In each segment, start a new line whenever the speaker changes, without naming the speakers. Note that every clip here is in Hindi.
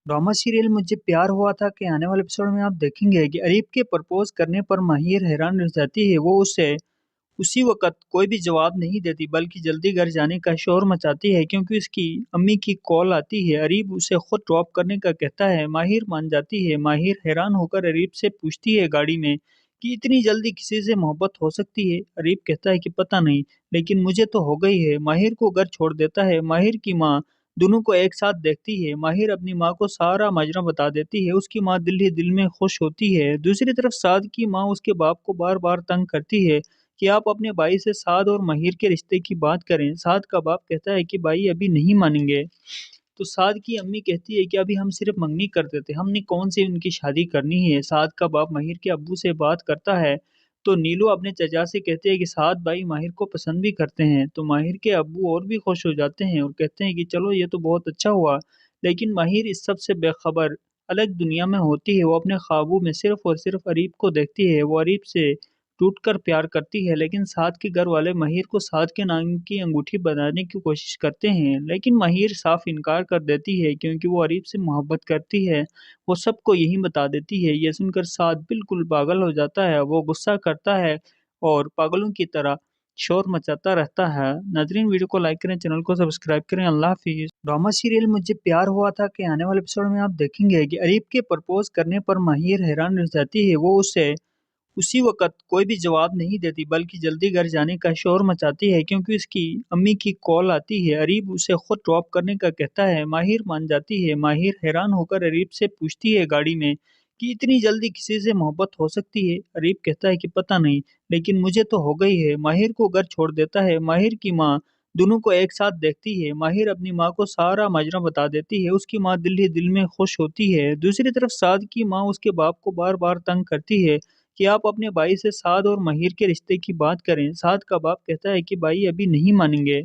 ड्रामा सीरियल मुझे प्यार हुआ था के आने वाले एपिसोड में आप देखेंगे कि अरीब के प्रपोज करने पर माहिर हैरान रह जाती है। वो उसे उसी वक्त कोई भी जवाब नहीं देती बल्कि जल्दी घर जाने का शोर मचाती है क्योंकि उसकी अम्मी की कॉल आती है। अरीब उसे खुद ड्रॉप करने का कहता है। माहिर मान जाती है। माहिर हैरान होकर अरीब से पूछती है गाड़ी में कि इतनी जल्दी किसी से मोहब्बत हो सकती है। अरीब कहता है कि पता नहीं, लेकिन मुझे तो हो गई है। माहिर को घर छोड़ देता है। माहिर की माँ दोनों को एक साथ देखती है। माहिर अपनी माँ को सारा माजरा बता देती है। उसकी माँ दिल ही दिल में खुश होती है। दूसरी तरफ साद की माँ उसके बाप को बार बार तंग करती है कि आप अपने भाई से साद और माहिर के रिश्ते की बात करें। साद का बाप कहता है कि भाई अभी नहीं मानेंगे। तो साद की अम्मी कहती है कि अभी हम सिर्फ मंगनी करते थे, हमने कौन सी उनकी शादी करनी है। साद का बाप माहिर के अब्बू से बात करता है तो नीलू अपने चचा से कहते हैं कि साद भाई माहिर को पसंद भी करते हैं। तो माहिर के अब्बू और भी खुश हो जाते हैं और कहते हैं कि चलो ये तो बहुत अच्छा हुआ। लेकिन माहिर इस सब से बेखबर अलग दुनिया में होती है। वो अपने ख्वाबों में सिर्फ और सिर्फ अरीब को देखती है। वो अरीब से टूटकर प्यार करती है, लेकिन साद के घर वाले माहिर को साद के नाम की अंगूठी बनाने की कोशिश करते हैं, लेकिन माहिर साफ इनकार कर देती है क्योंकि वो अरीब से मोहब्बत करती है। वो सबको यही बता देती है। ये सुनकर साद बिल्कुल पागल हो जाता है। वो गुस्सा करता है और पागलों की तरह शोर मचाता रहता है। नाजरीन, वीडियो को लाइक करें, चैनल को सब्सक्राइब करें। अल्लाह हाफिज। ड्रामा सीरियल मुझे प्यार हुआ था के आने वाले एपिसोड में आप देखेंगे कि अरीब के प्रपोज करने पर माहिर हैरान रह जाती है। वो उसे उसी वक़्त कोई भी जवाब नहीं देती बल्कि जल्दी घर जाने का शोर मचाती है क्योंकि उसकी अम्मी की कॉल आती है। अरीब उसे खुद ड्रॉप करने का कहता है। माहिर मान जाती है। माहिर हैरान होकर अरीब से पूछती है गाड़ी में कि इतनी जल्दी किसी से मोहब्बत हो सकती है। अरीब कहता है कि पता नहीं, लेकिन मुझे तो हो गई है। माहिर को घर छोड़ देता है। माहिर की माँ दोनों को एक साथ देखती है। माहिर अपनी माँ को सारा माजरा बता देती है। उसकी माँ दिल ही दिल में खुश होती है। दूसरी तरफ साद की माँ उसके बाप को बार बार तंग करती है कि आप अपने भाई से साद और माहिर के रिश्ते की बात करें। साद का बाप कहता है कि भाई अभी नहीं मानेंगे।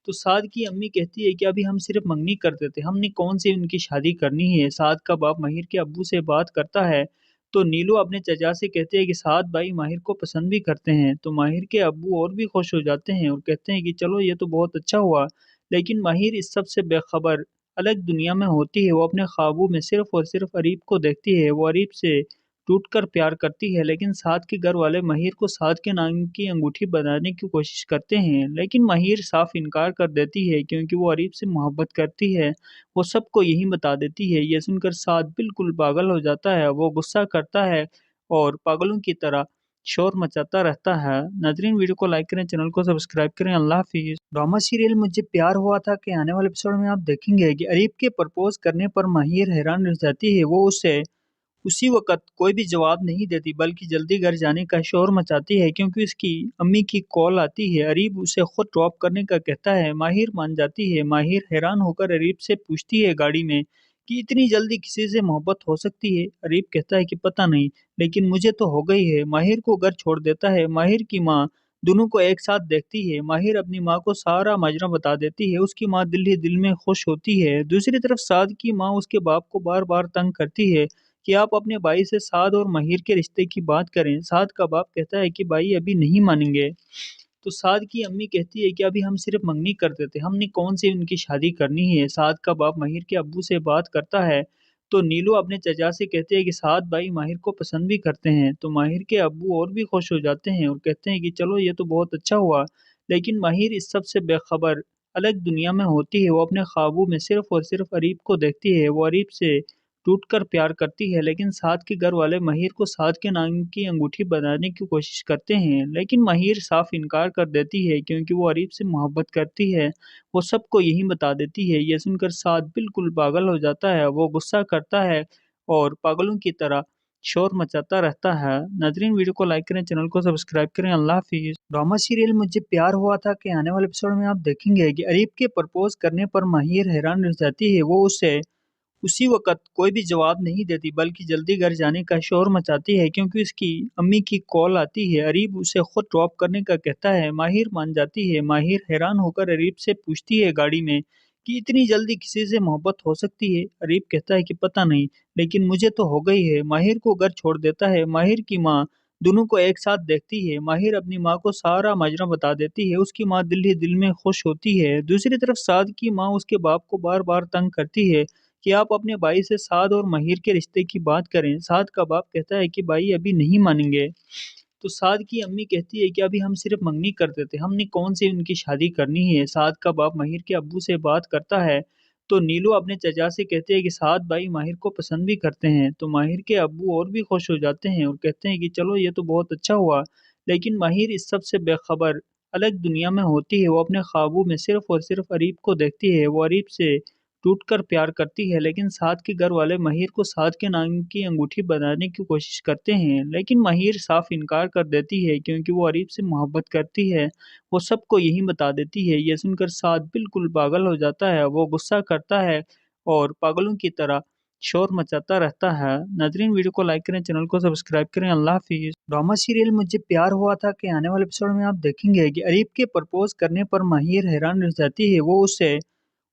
तो साद की अम्मी कहती है कि अभी हम सिर्फ मंगनी करते थे, हमने कौन सी उनकी शादी करनी है। साद का बाप माहिर के अब्बू से बात करता है तो नीलू अपने चचा से कहते हैं कि साद भाई माहिर को पसंद भी करते हैं। तो माहिर के अब्बू और भी खुश हो जाते हैं और कहते हैं कि चलो ये तो बहुत अच्छा हुआ। लेकिन माहिर इस सब से बेखबर अलग दुनिया में होती है। वो अपने ख्वाबों में सिर्फ और सिर्फ अरीब को देखती है। वो अरीब से टूटकर प्यार करती है, लेकिन साद के घर वाले माहिर को साद के नाम की अंगूठी बनाने की कोशिश करते हैं, लेकिन माहिर साफ इनकार कर देती है क्योंकि वो अरीब से मोहब्बत करती है। वो सबको यही बता देती है। ये सुनकर साद बिल्कुल पागल हो जाता है। वो गुस्सा करता है और पागलों की तरह शोर मचाता रहता है। नाजरीन, वीडियो को लाइक करें, चैनल को सब्सक्राइब करें। अल्लाह हाफिज। ड्रामा सीरियल मुझे प्यार हुआ था के आने वाले एपिसोड में आप देखेंगे कि अरीब के प्रपोज करने पर माहिर हैरान रह जाती है। वो उसे उसी वक़्त कोई भी जवाब नहीं देती बल्कि जल्दी घर जाने का शोर मचाती है क्योंकि उसकी अम्मी की कॉल आती है। अरीब उसे खुद ड्रॉप करने का कहता है। माहिर मान जाती है। माहिर हैरान होकर अरीब से पूछती है गाड़ी में कि इतनी जल्दी किसी से मोहब्बत हो सकती है। अरीब कहता है कि पता नहीं, लेकिन मुझे तो हो गई है। माहिर को घर छोड़ देता है। माहिर की माँ दोनों को एक साथ देखती है। माहिर अपनी माँ को सारा माजरा बता देती है। उसकी माँ दिल ही दिल में खुश होती है। दूसरी तरफ साद की माँ उसके बाप को बार बार तंग करती है कि आप अपने भाई से साद और माहिर के रिश्ते की बात करें। साद का बाप कहता है कि भाई अभी नहीं मानेंगे। तो साद की अम्मी कहती है कि अभी हम सिर्फ मंगनी करते थे, हमने कौन सी उनकी शादी करनी है। साद का बाप माहिर के अब्बू से बात करता है तो नीलू अपने चचा से कहते हैं कि साद भाई माहिर को पसंद भी करते हैं। तो माहिर के अब्बू और भी खुश हो जाते हैं और कहते हैं कि चलो ये तो बहुत अच्छा हुआ। लेकिन माहिर इस सब से बेखबर अलग दुनिया में होती है। वो अपने ख्वाबों में सिर्फ और सिर्फ अरीब को देखती है। वो अरीब से टूटकर प्यार करती है, लेकिन साद के घर वाले माहिर को साद के नाम की अंगूठी बनाने की कोशिश करते हैं, लेकिन माहिर साफ इनकार कर देती है क्योंकि वो अरीब से मोहब्बत करती है। वो सबको यही बता देती है। ये सुनकर साद बिल्कुल पागल हो जाता है। वो गुस्सा करता है और पागलों की तरह शोर मचाता रहता है। नाजरीन, वीडियो को लाइक करें, चैनल को सब्सक्राइब करें। अल्लाह हाफिज। ड्रामा सीरियल मुझे प्यार हुआ था के आने वाले एपिसोड में आप देखेंगे कि अरीब के प्रपोज करने पर माहिर हैरान रह जाती है। वो उसे उसी वक़्त कोई भी जवाब नहीं देती बल्कि जल्दी घर जाने का शोर मचाती है क्योंकि उसकी अम्मी की कॉल आती है। अरीब उसे खुद ड्रॉप करने का कहता है। माहिर मान जाती है। माहिर हैरान होकर अरीब से पूछती है गाड़ी में कि इतनी जल्दी किसी से मोहब्बत हो सकती है। अरीब कहता है कि पता नहीं, लेकिन मुझे तो हो गई है। माहिर को घर छोड़ देता है। माहिर की माँ दोनों को एक साथ देखती है। माहिर अपनी माँ को सारा माजरा बता देती है। उसकी माँ दिल ही दिल में खुश होती है। दूसरी तरफ साद की माँ उसके बाप को बार बार तंग करती है कि आप अपने भाई से साद और माहिर के रिश्ते की बात करें। साद का बाप कहता है कि भाई अभी नहीं मानेंगे। तो साद की अम्मी कहती है कि अभी हम सिर्फ मंगनी करते थे, हमने कौन सी उनकी शादी करनी है। साद का बाप माहिर के अब्बू से बात करता है तो नीलू अपने चचा से कहते हैं कि साद भाई माहिर को पसंद भी करते हैं। तो माहिर के अब्बू और भी खुश हो जाते हैं और कहते हैं कि चलो ये तो बहुत अच्छा हुआ। लेकिन माहिर इस सब से बेखबर अलग दुनिया में होती है। वो अपने ख्वाबों में सिर्फ और सिर्फ अरीब को देखती है। वो अरीब से टूटकर प्यार करती है, लेकिन साद के घर वाले माहिर को साद के नाम की अंगूठी बनाने की कोशिश करते हैं, लेकिन माहिर साफ इनकार कर देती है क्योंकि वो अरीब से मोहब्बत करती है। वो सबको यही बता देती है। ये सुनकर साद बिल्कुल पागल हो जाता है। वो गुस्सा करता है और पागलों की तरह शोर मचाता रहता है। नाजरीन, वीडियो को लाइक करें, चैनल को सब्सक्राइब करें। अल्लाह हाफिज़। ड्रामा सीरियल मुझे प्यार हुआ था के आने वाले एपिसोड में आप देखेंगे कि अरीब के प्रपोज करने पर माहिर हैरान रह जाती है। वो उससे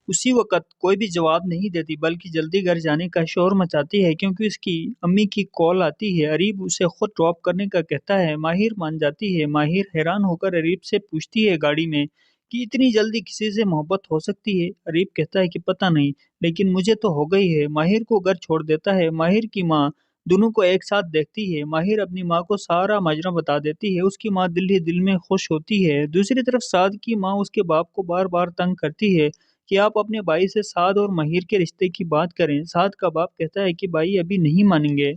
उसी वक़्त कोई भी जवाब नहीं देती, बल्कि जल्दी घर जाने का शोर मचाती है क्योंकि उसकी अम्मी की कॉल आती है। अरीब उसे खुद ड्रॉप करने का कहता है। माहिर मान जाती है। माहिर हैरान होकर अरीब से पूछती है गाड़ी में कि इतनी जल्दी किसी से मोहब्बत हो सकती है। अरीब कहता है कि पता नहीं, लेकिन मुझे तो हो गई है। माहिर को घर छोड़ देता है। माहिर की माँ दोनों को एक साथ देखती है। माहिर अपनी माँ को सारा माजरा बता देती है। उसकी माँ दिल ही दिल में खुश होती है। दूसरी तरफ साद की माँ उसके बाप को बार बार तंग करती है कि आप अपने भाई से साद और माहिर के रिश्ते की बात करें। साद का बाप कहता है कि भाई अभी नहीं मानेंगे।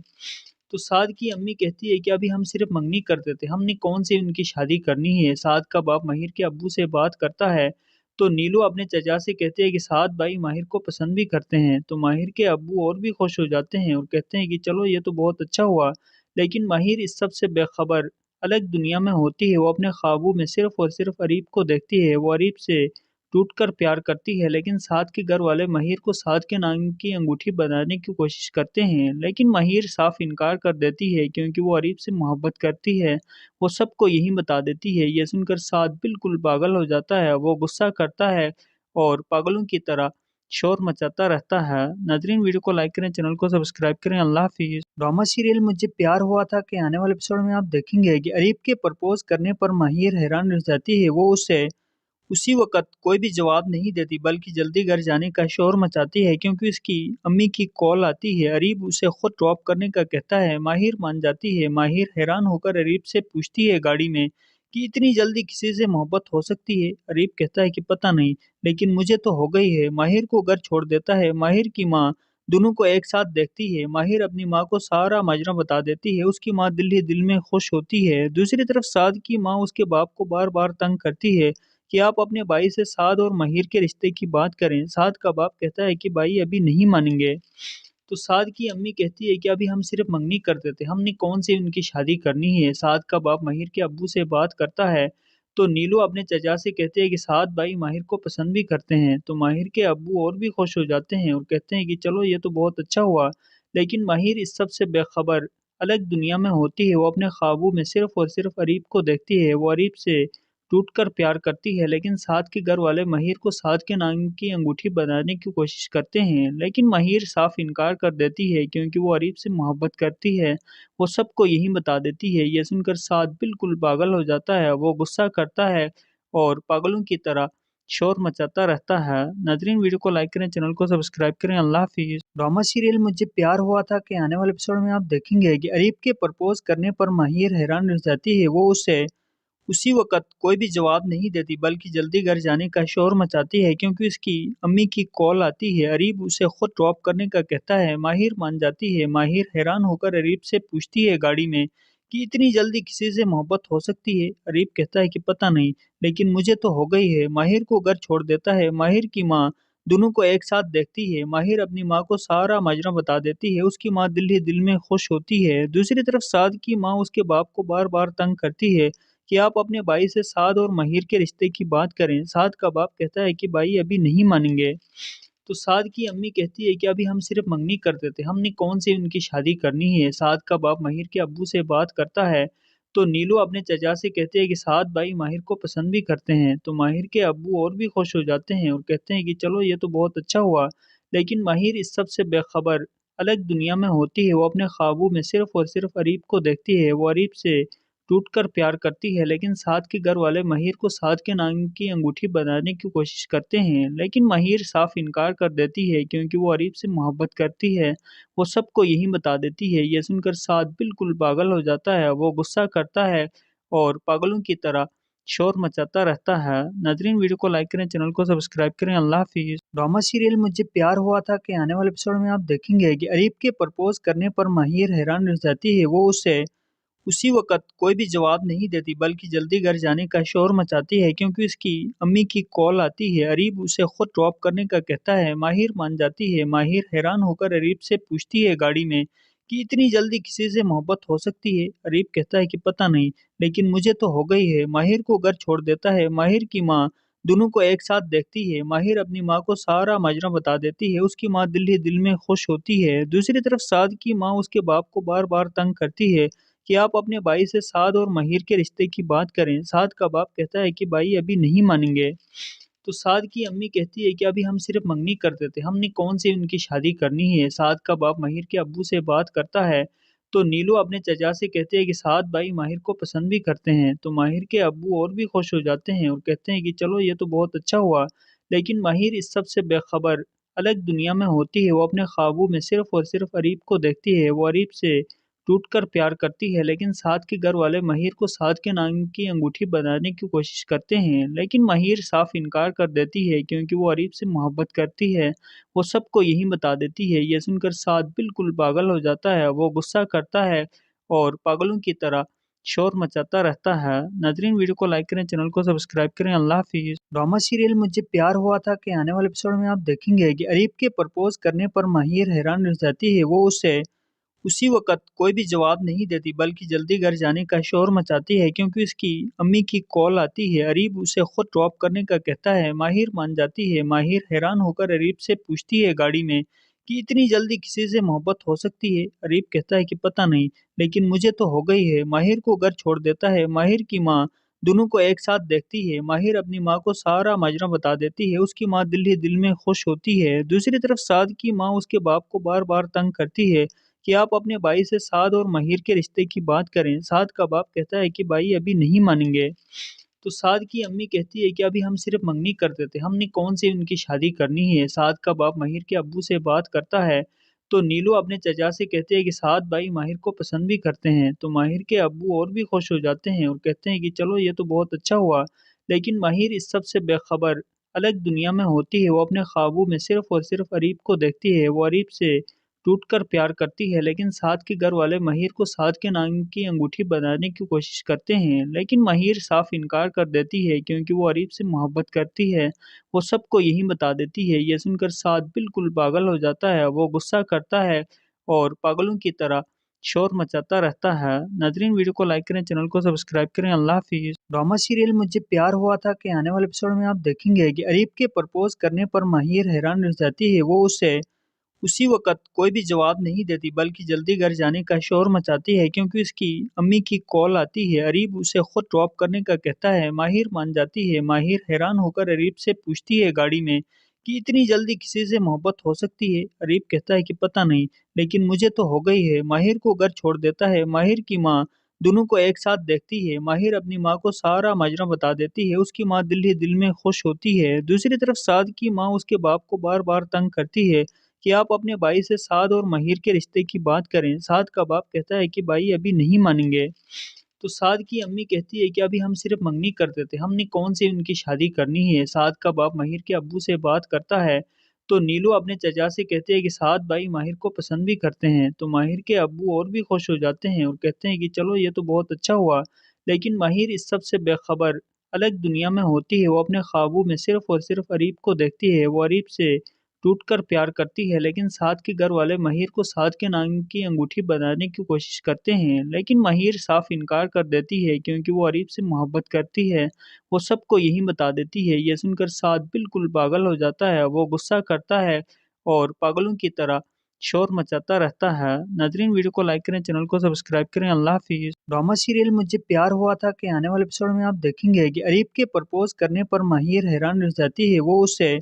तो साद की अम्मी कहती है कि अभी हम सिर्फ मंगनी करते थे, हमने कौन सी उनकी शादी करनी है। साद का बाप माहिर के अब्बू से बात करता है तो नीलू अपने चचा से कहते हैं कि साद भाई माहिर को पसंद भी करते हैं। तो माहिर के अब्बू और भी खुश हो जाते हैं और कहते हैं कि चलो ये तो बहुत अच्छा हुआ। लेकिन माहिर इस सब से बेखबर अलग दुनिया में होती है। वो अपने ख्वाबों में सिर्फ और सिर्फ अरीब को देखती है। वो अरीब से टूटकर प्यार करती है, लेकिन साद के घर वाले माहिर को साद के नाम की अंगूठी बनाने की कोशिश करते हैं, लेकिन माहिर साफ इनकार कर देती है क्योंकि वो अरीब से मोहब्बत करती है। वो सबको यही बता देती है। ये सुनकर साद बिल्कुल पागल हो जाता है। वो गुस्सा करता है और पागलों की तरह शोर मचाता रहता है। नाजरीन, वीडियो को लाइक करें, चैनल को सब्सक्राइब करें। अल्लाह हाफिज़। ड्रामा सीरियल मुझे प्यार हुआ था के आने वाले एपिसोड में आप देखेंगे कि अरीब के प्रपोज करने पर माहिर हैरान रह जाती है। वो उससे उसी वक़्त कोई भी जवाब नहीं देती, बल्कि जल्दी घर जाने का शोर मचाती है क्योंकि उसकी अम्मी की कॉल आती है। अरीब उसे खुद ड्रॉप करने का कहता है। माहिर मान जाती है। माहिर हैरान होकर अरीब से पूछती है गाड़ी में कि इतनी जल्दी किसी से मोहब्बत हो सकती है। अरीब कहता है कि पता नहीं, लेकिन मुझे तो हो गई है। माहिर को घर छोड़ देता है। माहिर की माँ दोनों को एक साथ देखती है। माहिर अपनी माँ को सारा माजरा बता देती है। उसकी माँ दिल ही दिल में खुश होती है। दूसरी तरफ साद की माँ उसके बाप को बार बार तंग करती है कि आप अपने भाई से साद और माहिर के रिश्ते की बात करें। साद का बाप कहता है कि भाई अभी नहीं मानेंगे। तो साद की अम्मी कहती है कि अभी हम सिर्फ मंगनी करते थे, हमने कौन सी उनकी शादी करनी है। साद का बाप माहिर के अब्बू से बात करता है तो नीलू अपने चचा से कहते हैं कि साद भाई माहिर को पसंद भी करते हैं। तो माहिर के अब्बू और भी खुश हो जाते हैं और कहते हैं कि चलो ये तो बहुत अच्छा हुआ। लेकिन माहिर इस सब से बेखबर अलग दुनिया में होती है। वो अपने ख्वाबों में सिर्फ और सिर्फ अरीब को देखती है। वो अरीब से टूटकर प्यार करती है, लेकिन साद के घर वाले माहिर को साद के नाम की अंगूठी बनाने की कोशिश करते हैं, लेकिन माहिर साफ इनकार कर देती है क्योंकि वो अरीब से मोहब्बत करती है। वो सबको यही बता देती है। ये सुनकर साद बिल्कुल पागल हो जाता है। वो गुस्सा करता है और पागलों की तरह शोर मचाता रहता है। नाजरीन, वीडियो को लाइक करें, चैनल को सब्सक्राइब करें। अल्लाह हाफिज़। ड्रामा सीरियल मुझे प्यार हुआ था के आने वाले एपिसोड में आप देखेंगे कि अरीब के प्रपोज करने पर माहिर हैरान रह जाती है। वो उससे उसी वक़्त कोई भी जवाब नहीं देती, बल्कि जल्दी घर जाने का शोर मचाती है क्योंकि उसकी अम्मी की कॉल आती है। अरीब उसे खुद ड्रॉप करने का कहता है। माहिर मान जाती है। माहिर हैरान होकर अरीब से पूछती है गाड़ी में कि इतनी जल्दी किसी से मोहब्बत हो सकती है। अरीब कहता है कि पता नहीं, लेकिन मुझे तो हो गई है। माहिर को घर छोड़ देता है। माहिर की माँ दोनों को एक साथ देखती है। माहिर अपनी माँ को सारा माजरा बता देती है। उसकी माँ दिल ही दिल में खुश होती है। दूसरी तरफ साद की माँ उसके बाप को बार बार तंग करती है कि आप अपने भाई से साद और माहिर के रिश्ते की बात करें। साद का बाप कहता है कि भाई अभी नहीं मानेंगे। तो साद की अम्मी कहती है कि अभी हम सिर्फ मंगनी करते थे, हमने कौन सी उनकी शादी करनी है। साद का बाप माहिर के अब्बू से बात करता है तो नीलू अपने चचा से कहते हैं कि साद भाई माहिर को पसंद भी करते हैं। तो माहिर के अब्बू और भी खुश हो जाते हैं और कहते हैं कि चलो ये तो बहुत अच्छा हुआ। लेकिन माहिर इस सब से बेखबर अलग दुनिया में होती है। वो अपने ख्वाबों में सिर्फ और सिर्फ अरीब को देखती है। वो अरीब से टूटकर प्यार करती है, लेकिन साद के घर वाले माहिर को साद के नाम की अंगूठी बनाने की कोशिश करते हैं, लेकिन माहिर साफ इनकार कर देती है क्योंकि वो अरीब से मोहब्बत करती है। वो सबको यही बता देती है। ये सुनकर साद बिल्कुल पागल हो जाता है। वो गुस्सा करता है और पागलों की तरह शोर मचाता रहता है। नाज़रीन, वीडियो को लाइक करें, चैनल को सब्सक्राइब करें। अल्लाह हाफ़िज़। ड्रामा सीरियल मुझे प्यार हुआ था के आने वाले एपिसोड में आप देखेंगे कि अरीब के प्रपोज करने पर माहिर हैरान रह जाती है। वो उसे उसी वक़्त कोई भी जवाब नहीं देती, बल्कि जल्दी घर जाने का शोर मचाती है क्योंकि उसकी अम्मी की कॉल आती है। अरीब उसे खुद ड्रॉप करने का कहता है। माहिर मान जाती है। माहिर हैरान होकर अरीब से पूछती है गाड़ी में कि इतनी जल्दी किसी से मोहब्बत हो सकती है? अरीब कहता है कि पता नहीं, लेकिन मुझे तो हो गई है। माहिर को घर छोड़ देता है। माहिर की माँ दोनों को एक साथ देखती है। माहिर अपनी माँ को सारा माजरा बता देती है। उसकी माँ दिल ही दिल में खुश होती है। दूसरी तरफ साद की माँ उसके बाप को बार-बार तंग करती है कि आप अपने भाई से साद और माहिर के रिश्ते की बात करें। साद का बाप कहता है कि भाई अभी नहीं मानेंगे। तो साद की अम्मी कहती है कि अभी हम सिर्फ मंगनी करते थे, हमने कौन सी उनकी शादी करनी है। साद का बाप माहिर के अब्बू से बात करता है तो नीलू अपने चचा से कहते हैं कि साद भाई माहिर को पसंद भी करते हैं। तो माहिर के अब्बू और भी खुश हो जाते हैं और कहते हैं कि चलो ये तो बहुत अच्छा हुआ। लेकिन माहिर इस सब से बेखबर अलग दुनिया में होती है। वो अपने ख्वाबों में सिर्फ और सिर्फ अरीब को देखती है। वो अरीब से टूटकर प्यार करती है, लेकिन साद के घर वाले माहिर को साद के नाम की अंगूठी बनाने की कोशिश करते हैं, लेकिन माहिर साफ इनकार कर देती है क्योंकि वो अरीब से मोहब्बत करती है। वो सबको यही बता देती है। ये सुनकर साद बिल्कुल पागल हो जाता है। वो गुस्सा करता है और पागलों की तरह शोर मचाता रहता है। नाज़रीन, वीडियो को लाइक करें, चैनल को सब्सक्राइब करें। अल्लाह हाफ़िज़। ड्रामा सीरियल मुझे प्यार हुआ था के आने वाले एपिसोड में आप देखेंगे कि अरीब के प्रपोज करने पर माहिर हैरान रह जाती है। वो उसे उसी वक़्त कोई भी जवाब नहीं देती, बल्कि जल्दी घर जाने का शोर मचाती है क्योंकि उसकी अम्मी की कॉल आती है। अरीब उसे खुद ड्रॉप करने का कहता है। माहिर मान जाती है। माहिर हैरान होकर अरीब से पूछती है गाड़ी में कि इतनी जल्दी किसी से मोहब्बत हो सकती है? अरीब कहता है कि पता नहीं, लेकिन मुझे तो हो गई है। माहिर को घर छोड़ देता है। माहिर की माँ दोनों को एक साथ देखती है। माहिर अपनी माँ को सारा माजरा बता देती है। उसकी माँ दिल ही दिल में खुश होती है। दूसरी तरफ साद की माँ उसके बाप को बार-बार तंग करती है कि आप अपने भाई से साद और माहिर के रिश्ते की बात करें। साद का बाप कहता है कि भाई अभी नहीं मानेंगे। तो साद की अम्मी कहती है कि अभी हम सिर्फ मंगनी करते थे, हमने कौन सी उनकी शादी करनी है। साद का बाप माहिर के अब्बू से बात करता है तो नीलू अपने चचा से कहते हैं कि साद भाई माहिर को पसंद भी करते हैं। तो माहिर के अब्बू और भी खुश हो जाते हैं और कहते हैं कि चलो ये तो बहुत अच्छा हुआ। लेकिन माहिर इस सब से बेखबर अलग दुनिया में होती है। वो अपने ख्वाबों में सिर्फ और सिर्फ अरीब को देखती है। वो अरीब से टूटकर प्यार करती है, लेकिन साद के घर वाले माहिर को साद के नाम की अंगूठी बनाने की कोशिश करते हैं, लेकिन माहिर साफ इनकार कर देती है क्योंकि वो अरीब से मोहब्बत करती है। वो सबको यही बता देती है। ये सुनकर साद बिल्कुल पागल हो जाता है। वो गुस्सा करता है और पागलों की तरह शोर मचाता रहता है। नाज़रीन, वीडियो को लाइक करें, चैनल को सब्सक्राइब करें। अल्लाह हाफ़िज़। ड्रामा सीरियल मुझे प्यार हुआ था के आने वाले एपिसोड में आप देखेंगे कि अरीब के प्रपोज करने पर माहिर हैरान रह जाती है। वो उसे उसी वक़्त कोई भी जवाब नहीं देती, बल्कि जल्दी घर जाने का शोर मचाती है क्योंकि उसकी अम्मी की कॉल आती है। अरीब उसे खुद ड्रॉप करने का कहता है। माहिर मान जाती है। माहिर हैरान होकर अरीब से पूछती है गाड़ी में कि इतनी जल्दी किसी से मोहब्बत हो सकती है? अरीब कहता है कि पता नहीं, लेकिन मुझे तो हो गई है। माहिर को घर छोड़ देता है। माहिर की माँ दोनों को एक साथ देखती है। माहिर अपनी माँ को सारा माजरा बता देती है। उसकी माँ दिल ही दिल में खुश होती है। दूसरी तरफ साद की माँ उसके बाप को बार-बार तंग करती है कि आप अपने भाई से साद और माहिर के रिश्ते की बात करें। साद का बाप कहता है कि भाई अभी नहीं मानेंगे। तो साद की अम्मी कहती है कि अभी हम सिर्फ मंगनी करते थे, हमने कौन सी उनकी शादी करनी है। साद का बाप माहिर के अब्बू से बात करता है तो नीलू अपने चचा से कहते हैं कि साद भाई माहिर को पसंद भी करते हैं। तो माहिर के अब्बू और भी खुश हो जाते हैं और कहते हैं कि चलो ये तो बहुत अच्छा हुआ। लेकिन माहिर इस सब से बेखबर अलग दुनिया में होती है। वो अपने ख्वाबों में सिर्फ और सिर्फ अरीब को देखती है। वो अरीब से टूटकर प्यार करती है, लेकिन साद के घर वाले माहिर को साद के नाम की अंगूठी बनाने की कोशिश करते हैं, लेकिन माहिर साफ इनकार कर देती है क्योंकि वो अरीब से मोहब्बत करती है। वो सबको यही बता देती है। ये सुनकर साद बिल्कुल पागल हो जाता है। वो गुस्सा करता है और पागलों की तरह शोर मचाता रहता है। नाज़रीन, वीडियो को लाइक करें, चैनल को सब्सक्राइब करें। अल्लाह हाफ़िज़। ड्रामा सीरियल मुझे प्यार हुआ था के आने वाले एपिसोड में आप देखेंगे कि अरीब के प्रपोज करने पर माहिर हैरान रह जाती है। वो उसे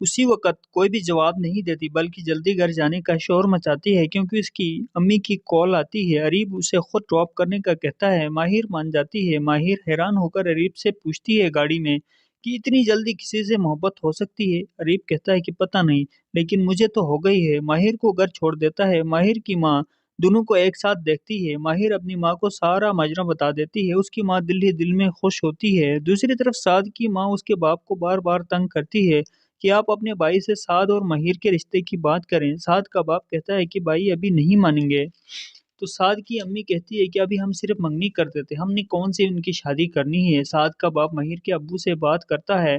उसी वक़्त कोई भी जवाब नहीं देती बल्कि जल्दी घर जाने का शोर मचाती है क्योंकि उसकी अम्मी की कॉल आती है। अरीब उसे खुद ड्रॉप करने का कहता है। माहिर मान जाती है। माहिर हैरान होकर अरीब से पूछती है गाड़ी में कि इतनी जल्दी किसी से मोहब्बत हो सकती है? अरीब कहता है कि पता नहीं, लेकिन मुझे तो हो गई है। माहिर को घर छोड़ देता है। माहिर की माँ दोनों को एक साथ देखती है। माहिर अपनी माँ को सारा माजरा बता देती है। उसकी माँ दिल ही दिल में खुश होती है। दूसरी तरफ साद की माँ उसके बाप को बार-बार तंग करती है कि आप अपने भाई से साद और माहिर के रिश्ते की बात करें। साद का बाप कहता है कि भाई अभी नहीं मानेंगे। तो साद की अम्मी कहती है कि अभी हम सिर्फ मंगनी करते थे, हमने कौन सी उनकी शादी करनी है। साद का बाप माहिर के अब्बू से बात करता है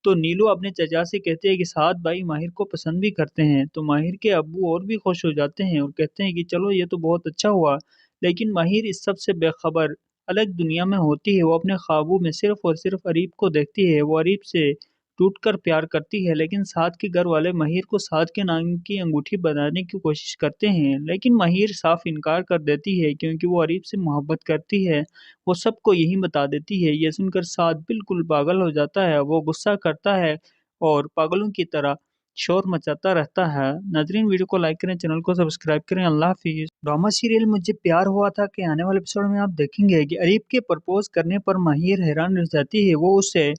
तो नीलू अपने चचा से कहते हैं कि साद भाई माहिर को पसंद भी करते हैं। तो माहिर के अब्बू और भी खुश हो जाते हैं और कहते हैं कि चलो ये तो बहुत अच्छा हुआ। लेकिन माहिर इस सब से बेखबर अलग दुनिया में होती है। वो अपने ख्वाबों में सिर्फ और सिर्फ अरीब को देखती है। वो अरीब से टूटकर प्यार करती है, लेकिन साद के घर वाले महिर को साद के नाम की अंगूठी बनाने की कोशिश करते हैं, लेकिन महिर साफ इनकार कर देती है क्योंकि वो अरीब से मोहब्बत करती है। वो सबको यही बता देती है। ये सुनकर साद बिल्कुल पागल हो जाता है। वो गुस्सा करता है और पागलों की तरह शोर मचाता रहता है। नाज़रीन, वीडियो को लाइक करें, चैनल को सब्सक्राइब करें। अल्लाह हाफ़िज़। ड्रामा सीरियल मुझे प्यार हुआ था के आने वाले एपिसोड में आप देखेंगे कि अरीब के प्रपोज करने पर महिर हैरान रह जाती है। वो उसे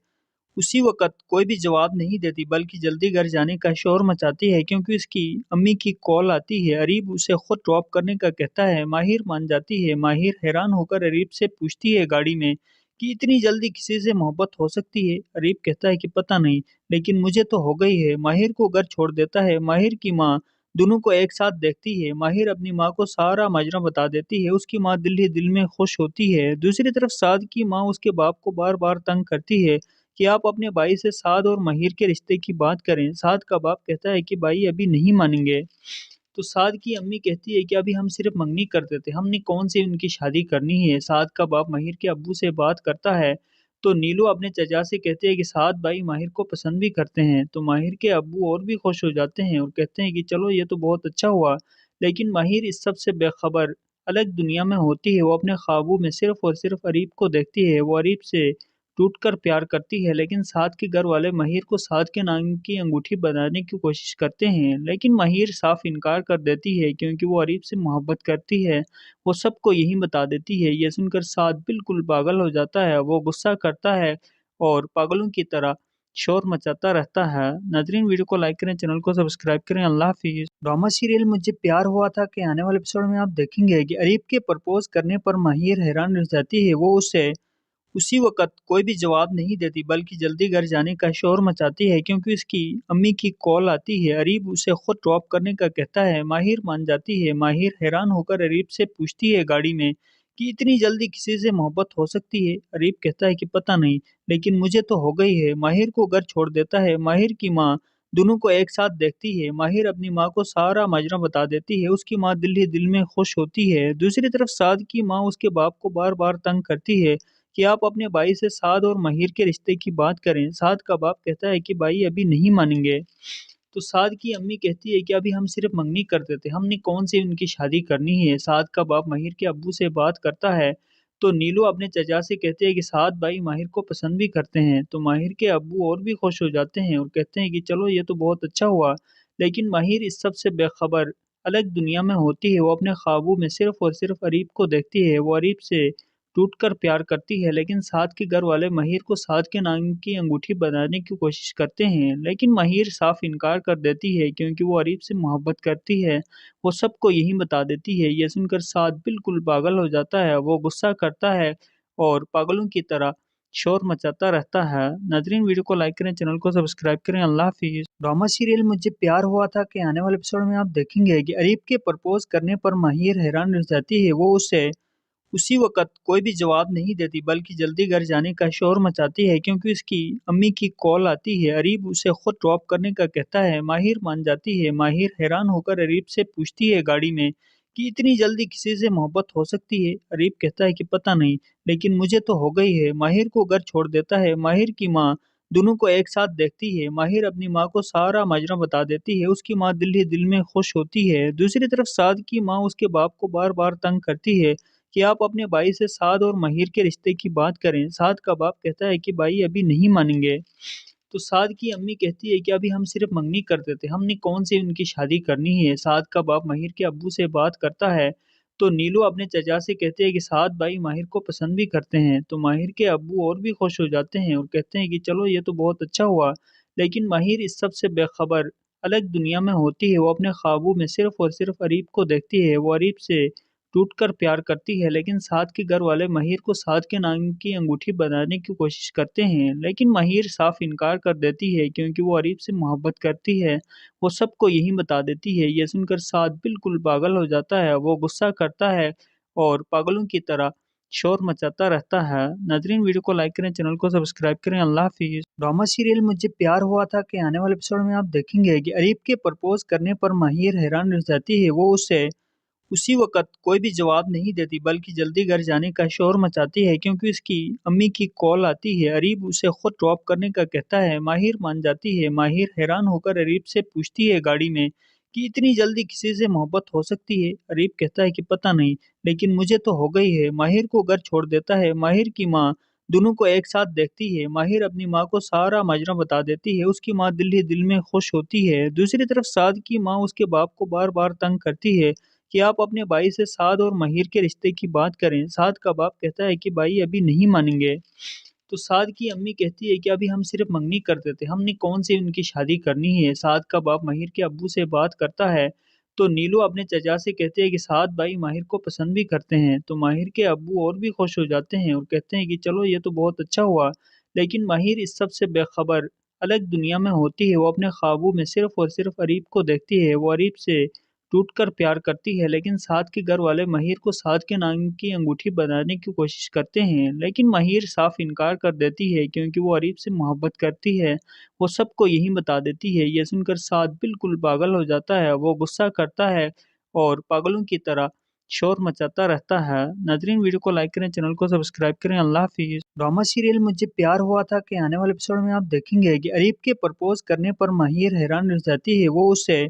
उसी वक़्त कोई भी जवाब नहीं देती बल्कि जल्दी घर जाने का शोर मचाती है क्योंकि उसकी अम्मी की कॉल आती है। अरीब उसे खुद ड्रॉप करने का कहता है। माहिर मान जाती है। माहिर हैरान होकर अरीब से पूछती है गाड़ी में कि इतनी जल्दी किसी से मोहब्बत हो सकती है? अरीब कहता है कि पता नहीं, लेकिन मुझे तो हो गई है। माहिर को घर छोड़ देता है। माहिर की माँ दोनों को एक साथ देखती है। माहिर अपनी माँ को सारा माजरा बता देती है। उसकी माँ दिल ही दिल में खुश होती है। दूसरी तरफ साद की माँ उसके बाप को बार-बार तंग करती है कि आप अपने भाई से साद और महिर के रिश्ते की बात करें। साद का बाप कहता है कि भाई अभी नहीं मानेंगे। तो साद की अम्मी कहती है कि अभी हम सिर्फ मंगनी करते थे, हमने कौन सी उनकी शादी करनी है। साद का बाप महिर के अब्बू से बात करता है तो नीलू अपने चचा से कहते हैं कि साद भाई माहिर को पसंद भी करते हैं। तो माहिर के अब्बू और भी खुश हो जाते हैं और कहते हैं कि चलो ये तो बहुत अच्छा हुआ। लेकिन माहिर इस सब से बेखबर अलग दुनिया में होती है। वो अपने ख्वाबों में सिर्फ और सिर्फ अरीब को देखती है। वो अरीब से टूटकर प्यार करती है, लेकिन साद के घर वाले महिर को साद के नाम की अंगूठी बनाने की कोशिश करते हैं, लेकिन महिर साफ इनकार कर देती है क्योंकि वो अरीब से मोहब्बत करती है। वो सबको यही बता देती है। ये सुनकर साद बिल्कुल पागल हो जाता है। वो गुस्सा करता है और पागलों की तरह शोर मचाता रहता है। नाज़रीन, वीडियो को लाइक करें, चैनल को सब्सक्राइब करें। अल्लाह हाफ़िज़। ड्रामा सीरियल मुझे प्यार हुआ था के आने वाले एपिसोड में आप देखेंगे कि अरीब के प्रपोज करने पर महिर हैरान रह जाती है। वो उसे उसी वक़्त कोई भी जवाब नहीं देती बल्कि जल्दी घर जाने का शोर मचाती है क्योंकि उसकी अम्मी की कॉल आती है। अरीब उसे खुद ड्रॉप करने का कहता है। माहिर मान जाती है। माहिर हैरान होकर अरीब से पूछती है गाड़ी में कि इतनी जल्दी किसी से मोहब्बत हो सकती है? अरीब कहता है कि पता नहीं, लेकिन मुझे तो हो गई है। माहिर को घर छोड़ देता है। माहिर की माँ दोनों को एक साथ देखती है। माहिर अपनी माँ को सारा माजरा बता देती है। उसकी माँ दिल ही दिल में खुश होती है। दूसरी तरफ साद की माँ उसके बाप को बार-बार तंग करती है कि आप अपने भाई से साद और महिर के रिश्ते की बात करें। साद का बाप कहता है कि भाई अभी नहीं मानेंगे। तो साद की अम्मी कहती है कि अभी हम सिर्फ मंगनी करते थे, हमने कौन सी उनकी शादी करनी है। साद का बाप महिर के अब्बू से बात करता है तो नीलू अपने चचा से कहते हैं कि साद भाई माहिर को पसंद भी करते हैं। तो माहिर के अब्बू और भी खुश हो जाते हैं और कहते हैं कि चलो ये तो बहुत अच्छा हुआ। लेकिन माहिर इस सब से बेखबर अलग दुनिया में होती है। वो अपने ख्वाबों में सिर्फ और सिर्फ अरीब को देखती है। वो अरीब से टूटकर प्यार करती है, लेकिन साद के घर वाले महिर को साद के नाम की अंगूठी बनाने की कोशिश करते हैं, लेकिन महिर साफ इनकार कर देती है क्योंकि वो अरीब से मोहब्बत करती है। वो सबको यही बता देती है। ये सुनकर साद बिल्कुल पागल हो जाता है। वो गुस्सा करता है और पागलों की तरह शोर मचाता रहता है। नाज़रीन, वीडियो को लाइक करें, चैनल को सब्सक्राइब करें। अल्लाह हाफ़िज़। ड्रामा सीरियल मुझे प्यार हुआ था के आने वाले एपिसोड में आप देखेंगे कि अरीब के प्रपोज करने पर महिर हैरान रह जाती है। वो उसे उसी वक़्त कोई भी जवाब नहीं देती बल्कि जल्दी घर जाने का शोर मचाती है क्योंकि उसकी अम्मी की कॉल आती है। अरीब उसे खुद ड्रॉप करने का कहता है। माहिर मान जाती है। माहिर हैरान होकर अरीब से पूछती है गाड़ी में कि इतनी जल्दी किसी से मोहब्बत हो सकती है? अरीब कहता है कि पता नहीं, लेकिन मुझे तो हो गई है। माहिर को घर छोड़ देता है। माहिर की माँ दोनों को एक साथ देखती है। माहिर अपनी माँ को सारा माजरा बता देती है। उसकी माँ दिल ही दिल में खुश होती है। दूसरी तरफ साद की माँ उसके बाप को बार-बार तंग करती है कि आप अपने भाई से साद और महिर के रिश्ते की बात करें। साद का बाप कहता है कि भाई अभी नहीं मानेंगे। तो साद की अम्मी कहती है कि अभी हम सिर्फ मंगनी करते थे, हमने कौन सी उनकी शादी करनी है। साद का बाप माहिर के अब्बू से बात करता है, तो नीलू अपने चचा से कहते हैं कि साद भाई माहिर को पसंद भी करते हैं। तो माहिर के अब्बू और भी खुश हो जाते हैं और कहते हैं कि चलो ये तो बहुत अच्छा हुआ। लेकिन माहिर इस सब से बेखबर अलग दुनिया में होती है। वो अपने ख्वाबों में सिर्फ और सिर्फ अरीब को देखती है। वो अरीब से टूटकर प्यार करती है, लेकिन साद के घर वाले माहिर को साद के नाम की अंगूठी बनाने की कोशिश करते हैं, लेकिन माहिर साफ इनकार कर देती है क्योंकि वो अरीब से मोहब्बत करती है। वो सबको यही बता देती है। ये सुनकर साद बिल्कुल पागल हो जाता है। वो गुस्सा करता है और पागलों की तरह शोर मचाता रहता है। नाज़रीन, वीडियो को लाइक करें, चैनल को सब्सक्राइब करें। अल्लाह हाफिज़। ड्रामा सीरियल मुझे प्यार हुआ था के आने वाले एपिसोड में आप देखेंगे कि अरीब के प्रपोज करने पर माहिर हैरान रह जाती है। वो उसे उसी वक़्त कोई भी जवाब नहीं देती, बल्कि जल्दी घर जाने का शोर मचाती है क्योंकि उसकी अम्मी की कॉल आती है। अरीब उसे खुद ड्रॉप करने का कहता है। माहिर मान जाती है। माहिर हैरान होकर अरीब से पूछती है गाड़ी में कि इतनी जल्दी किसी से मोहब्बत हो सकती है। अरीब कहता है कि पता नहीं, लेकिन मुझे तो हो गई है। माहिर को घर छोड़ देता है। माहिर की माँ दोनों को एक साथ देखती है। माहिर अपनी माँ को सारा माजरा बता देती है। उसकी माँ दिल ही दिल में खुश होती है। दूसरी तरफ साद की माँ उसके बाप को बार बार तंग करती है कि आप अपने भाई से साद और माहिर के रिश्ते की बात करें। साद का बाप कहता है कि भाई अभी नहीं मानेंगे। तो साद की अम्मी कहती है कि अभी हम सिर्फ मंगनी करते थे, हमने कौन सी उनकी शादी करनी है। साद का बाप माहिर के अब्बू से बात करता है, तो नीलू अपने चचा से कहते हैं कि साद भाई माहिर को पसंद भी करते हैं। तो माहिर के अब्बू और भी खुश हो जाते हैं और कहते हैं कि चलो ये तो बहुत अच्छा हुआ। लेकिन माहिर इस सब से बेखबर अलग दुनिया में होती है। वो अपने ख्वाबों में सिर्फ और सिर्फ अरीब को देखती है। वो अरीब से टूटकर प्यार करती है, लेकिन साद के घर वाले माहिर को साद के नाम की अंगूठी बनाने की कोशिश करते हैं, लेकिन माहिर साफ इनकार कर देती है क्योंकि वो अरीब से मोहब्बत करती है। वो सबको यही बता देती है। ये सुनकर साद बिल्कुल पागल हो जाता है। वो गुस्सा करता है और पागलों की तरह शोर मचाता रहता है। नाज़रीन, वीडियो को लाइक करें, चैनल को सब्सक्राइब करें। अल्लाह हाफिज़। ड्रामा सीरियल मुझे प्यार हुआ था के आने वाले एपिसोड में आप देखेंगे कि अरीब के प्रपोज करने पर माहिर हैरान रह जाती है। वो उसे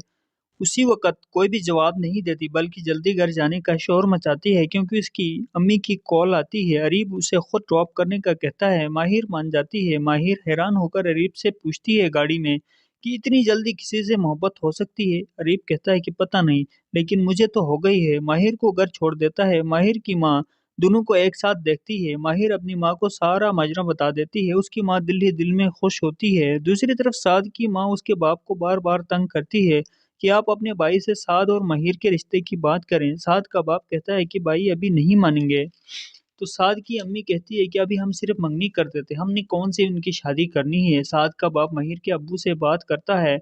उसी वक़्त कोई भी जवाब नहीं देती, बल्कि जल्दी घर जाने का शोर मचाती है क्योंकि उसकी अम्मी की कॉल आती है। अरीब उसे खुद ड्रॉप करने का कहता है। माहिर मान जाती है। माहिर हैरान होकर अरीब से पूछती है गाड़ी में कि इतनी जल्दी किसी से मोहब्बत हो सकती है। अरीब कहता है कि पता नहीं, लेकिन मुझे तो हो गई है। माहिर को घर छोड़ देता है। माहिर की माँ दोनों को एक साथ देखती है। माहिर अपनी माँ को सारा माजरा बता देती है। उसकी माँ दिल ही दिल में खुश होती है। दूसरी तरफ साद की माँ उसके बाप को बार बार तंग करती है कि आप अपने भाई से साद और माहिर के रिश्ते की बात करें। साद का बाप कहता है कि भाई अभी नहीं मानेंगे। तो साद की अम्मी कहती है कि अभी हम सिर्फ मंगनी करते थे, हमने कौन सी उनकी शादी करनी है। साद का बाप माहिर के अब्बू से बात करता है,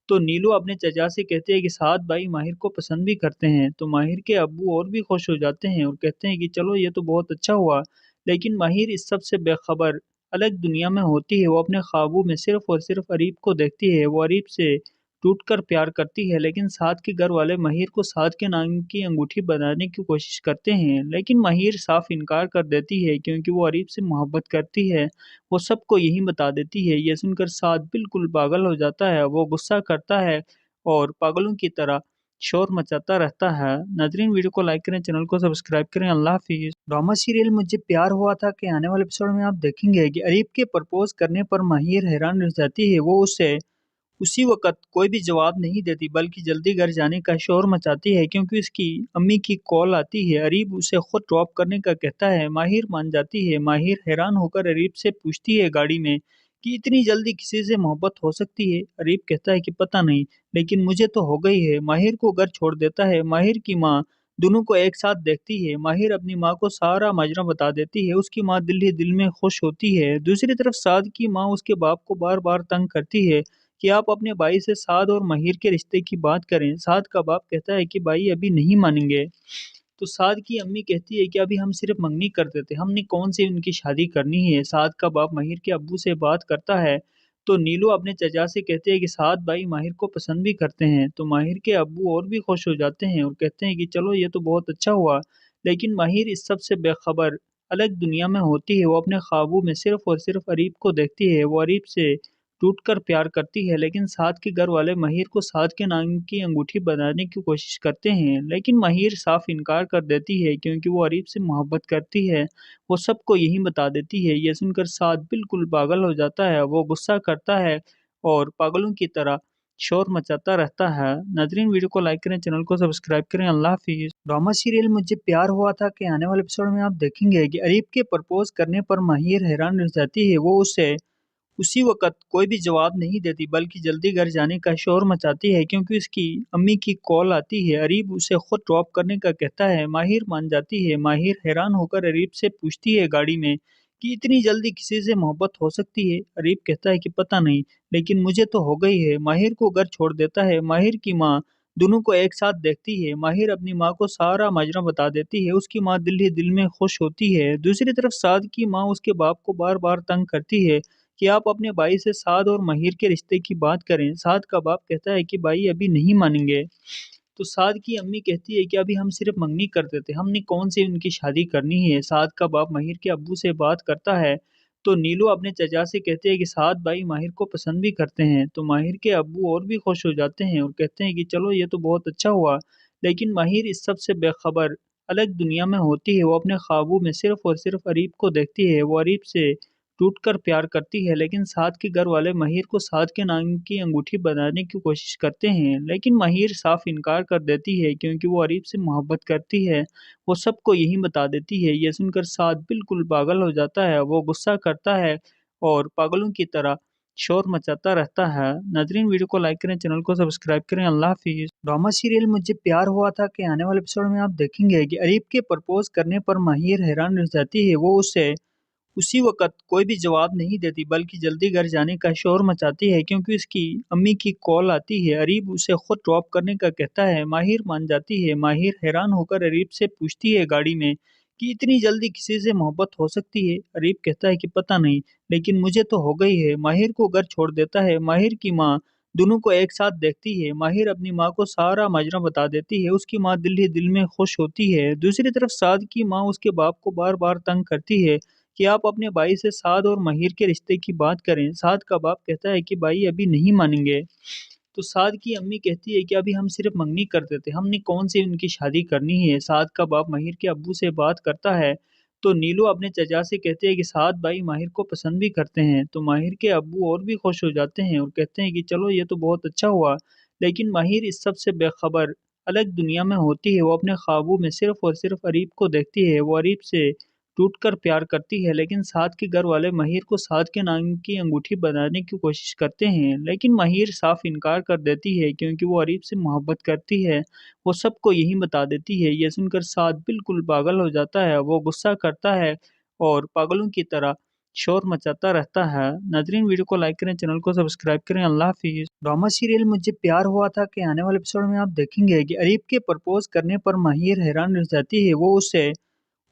तो नीलू अपने चचा से कहते हैं कि साद भाई माहिर को पसंद भी करते हैं। तो माहिर के अब्बू और भी खुश हो जाते हैं और कहते हैं कि चलो ये तो बहुत अच्छा हुआ। लेकिन माहिर इस सब से बेखबर अलग दुनिया में होती है। वो अपने ख्वाबों में सिर्फ और सिर्फ अरीब को देखती है। वो अरीब से टूटकर प्यार करती है, लेकिन साद के घर वाले माहिर को साद के नाम की अंगूठी बनाने की कोशिश करते हैं, लेकिन माहिर साफ इनकार कर देती है क्योंकि वो अरीब से मोहब्बत करती है। वो सबको यही बता देती है। ये सुनकर साद बिल्कुल पागल हो जाता है। वो गुस्सा करता है और पागलों की तरह शोर मचाता रहता है। नाज़रीन, वीडियो को लाइक करें, चैनल को सब्सक्राइब करें। अल्लाह हाफिज़। ड्रामा सीरियल मुझे प्यार हुआ था के आने वाले एपिसोड में आप देखेंगे कि अरीब के प्रपोज करने पर माहिर हैरान रह जाती है। वो उसे उसी वक़्त कोई भी जवाब नहीं देती, बल्कि जल्दी घर जाने का शोर मचाती है क्योंकि उसकी अम्मी की कॉल आती है। अरीब उसे खुद ड्रॉप करने का कहता है। माहिर मान जाती है। माहिर हैरान होकर अरीब से पूछती है गाड़ी में कि इतनी जल्दी किसी से मोहब्बत हो सकती है। अरीब कहता है कि पता नहीं, लेकिन मुझे तो हो गई है। माहिर को घर छोड़ देता है। माहिर की माँ दोनों को एक साथ देखती है। माहिर अपनी माँ को सारा माजरा बता देती है। उसकी माँ दिल ही दिल में खुश होती है। दूसरी तरफ साद की माँ उसके बाप को बार बार तंग करती है कि आप अपने भाई से साद और माहिर के रिश्ते की बात करें। साद का बाप कहता है कि भाई अभी नहीं मानेंगे। तो साद की अम्मी कहती है कि अभी हम सिर्फ मंगनी करते थे, हमने कौन सी उनकी शादी करनी है। साद का बाप माहिर के अब्बू से बात करता है, तो नीलू अपने चचा से कहते हैं कि साद भाई माहिर को पसंद भी करते हैं। तो माहिर के अब्बू और भी खुश हो जाते हैं और कहते हैं कि चलो ये तो बहुत अच्छा हुआ। लेकिन माहिर इस सब से बेखबर अलग दुनिया में होती है। वो अपने ख्वाबों में सिर्फ और सिर्फ अरीब को देखती है। वो अरीब से टूटकर प्यार करती है, लेकिन साद के घर वाले माहिर को साद के नाम की अंगूठी बनाने की कोशिश करते हैं, लेकिन माहिर साफ इनकार कर देती है क्योंकि वो अरीब से मोहब्बत करती है। वो सबको यही बता देती है। ये सुनकर साद बिल्कुल पागल हो जाता है। वो गुस्सा करता है और पागलों की तरह शोर मचाता रहता है। नाज़रीन, वीडियो को लाइक करें, चैनल को सब्सक्राइब करें। अल्लाह हाफ़िज़। ड्रामा सीरियल मुझे प्यार हुआ था के आने वाले एपिसोड में आप देखेंगे कि अरीब के प्रपोज करने पर माहिर हैरान रह जाती है। वो उसे उसी वक़्त कोई भी जवाब नहीं देती, बल्कि जल्दी घर जाने का शोर मचाती है क्योंकि उसकी अम्मी की कॉल आती है। अरीब उसे खुद ड्रॉप करने का कहता है। माहिर मान जाती है। माहिर हैरान होकर अरीब से पूछती है गाड़ी में कि इतनी जल्दी किसी से मोहब्बत हो सकती है? अरीब कहता है कि पता नहीं, लेकिन मुझे तो हो गई है। माहिर को घर छोड़ देता है। माहिर की माँ दोनों को एक साथ देखती है। माहिर अपनी माँ को सारा माजरा बता देती है। उसकी माँ दिल ही दिल में खुश होती है। दूसरी तरफ साद की माँ उसके बाप को बार-बार तंग करती है कि आप अपने भाई से साद और माहिर के रिश्ते की बात करें। साद का बाप कहता है कि भाई अभी नहीं मानेंगे। तो साद की अम्मी कहती है कि अभी हम सिर्फ मंगनी करते थे, हमने कौन सी उनकी शादी करनी है। साद का बाप माहिर के अब्बू से बात करता है तो नीलू अपने चचा से कहते हैं कि साद भाई माहिर को पसंद भी करते हैं। तो माहिर के अब्बू और भी खुश हो जाते हैं और कहते हैं कि चलो ये तो बहुत अच्छा हुआ। लेकिन माहिर इस सब से बेखबर अलग दुनिया में होती है। वो अपने ख्वाबों में सिर्फ और सिर्फ अरीब को देखती है। वो अरीब से टूटकर प्यार करती है, लेकिन साद के घर वाले माहिर को साद के नाम की अंगूठी बनाने की कोशिश करते हैं, लेकिन माहिर साफ इनकार कर देती है क्योंकि वो अरीब से मोहब्बत करती है। वो सबको यही बता देती है। ये सुनकर साद बिल्कुल पागल हो जाता है। वो गुस्सा करता है और पागलों की तरह शोर मचाता रहता है। नाज़रीन, वीडियो को लाइक करें, चैनल को सब्सक्राइब करें। अल्लाह हाफ़िज़। ड्रामा सीरियल मुझे प्यार हुआ था के आने वाले एपिसोड में आप देखेंगे कि अरीब के प्रपोज करने पर माहिर हैरान रह जाती है। वो उसे उसी वक़्त कोई भी जवाब नहीं देती, बल्कि जल्दी घर जाने का शोर मचाती है क्योंकि उसकी अम्मी की कॉल आती है। अरीब उसे खुद ड्रॉप करने का कहता है। माहिर मान जाती है। माहिर हैरान होकर अरीब से पूछती है गाड़ी में कि इतनी जल्दी किसी से मोहब्बत हो सकती है? अरीब कहता है कि पता नहीं, लेकिन मुझे तो हो गई है। माहिर को घर छोड़ देता है। माहिर की माँ दोनों को एक साथ देखती है। माहिर अपनी माँ को सारा माजरा बता देती है। उसकी माँ दिल ही दिल में खुश होती है। दूसरी तरफ साद की माँ उसके बाप को बार-बार तंग करती है कि आप अपने भाई से साद और माहिर के रिश्ते की बात करें। साद का बाप कहता है कि भाई अभी नहीं मानेंगे। तो साद की अम्मी कहती है कि अभी हम सिर्फ मंगनी करते थे, हमने कौन सी उनकी शादी करनी है। साद का बाप माहिर के अब्बू से बात करता है तो नीलू अपने चचा से कहते हैं कि साद भाई माहिर को पसंद भी करते हैं। तो माहिर के अब्बू और भी खुश हो जाते हैं और कहते हैं कि चलो ये तो बहुत अच्छा हुआ। लेकिन माहिर इस सब से बेखबर अलग दुनिया में होती है। वो अपने ख्वाबों में सिर्फ और सिर्फ अरीब को देखती है। वो अरीब से टूटकर प्यार करती है, लेकिन साद के घर वाले माहिर को साद के नाम की अंगूठी बनाने की कोशिश करते हैं, लेकिन माहिर साफ इनकार कर देती है क्योंकि वो अरीब से मोहब्बत करती है। वो सबको यही बता देती है। ये सुनकर साद बिल्कुल पागल हो जाता है। वो गुस्सा करता है और पागलों की तरह शोर मचाता रहता है। नाज़रीन, वीडियो को लाइक करें, चैनल को सब्सक्राइब करें। अल्लाह हाफ़िज़। ड्रामा सीरियल मुझे प्यार हुआ था के आने वाले एपिसोड में आप देखेंगे कि अरीब के प्रपोज करने पर माहिर हैरान रह जाती है। वो उसे